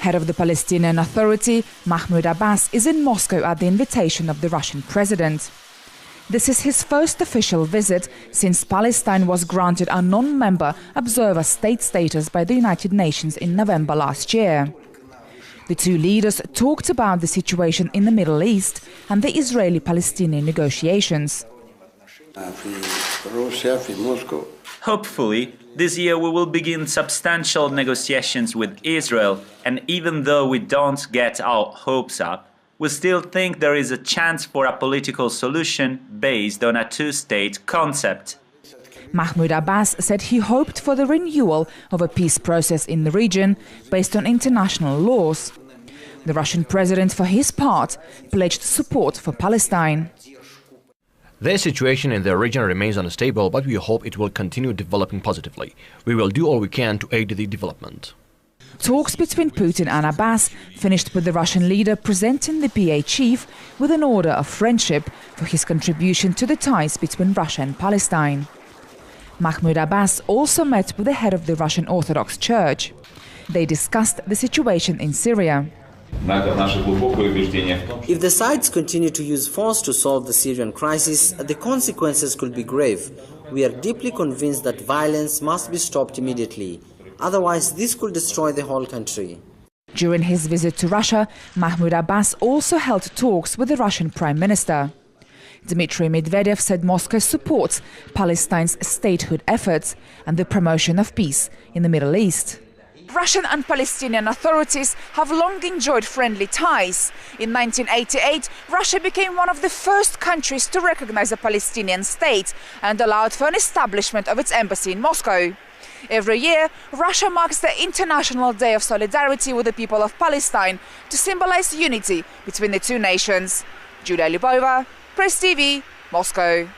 Head of the Palestinian Authority, Mahmoud Abbas, is in Moscow at the invitation of the Russian president. This is his first official visit since Palestine was granted a non-member observer state status by the United Nations in November last year. The two leaders talked about the situation in the Middle East and the Israeli-Palestinian negotiations. Hopefully, this year we will begin substantial negotiations with Israel, and even though we don't get our hopes up, we still think there is a chance for a political solution based on a two-state concept. Mahmoud Abbas said he hoped for the renewal of a peace process in the region based on international laws. The Russian president, for his part, pledged support for Palestine. The situation in the region remains unstable, but we hope it will continue developing positively. We will do all we can to aid the development. Talks between Putin and Abbas finished with the Russian leader presenting the PA chief with an order of friendship for his contribution to the ties between Russia and Palestine. Mahmoud Abbas also met with the head of the Russian Orthodox Church. They discussed the situation in Syria. If the sides continue to use force to solve the Syrian crisis, the consequences could be grave. We are deeply convinced that violence must be stopped immediately. Otherwise, this could destroy the whole country. During his visit to Russia, Mahmoud Abbas also held talks with the Russian Prime Minister. Dmitry Medvedev said Moscow supports Palestine's statehood efforts and the promotion of peace in the Middle East. Russian and Palestinian authorities have long enjoyed friendly ties. In 1988, Russia became one of the first countries to recognize a Palestinian state and allowed for an establishment of its embassy in Moscow. Every year, Russia marks the International Day of Solidarity with the people of Palestine to symbolize unity between the two nations. Julia Lyubova, Press TV, Moscow.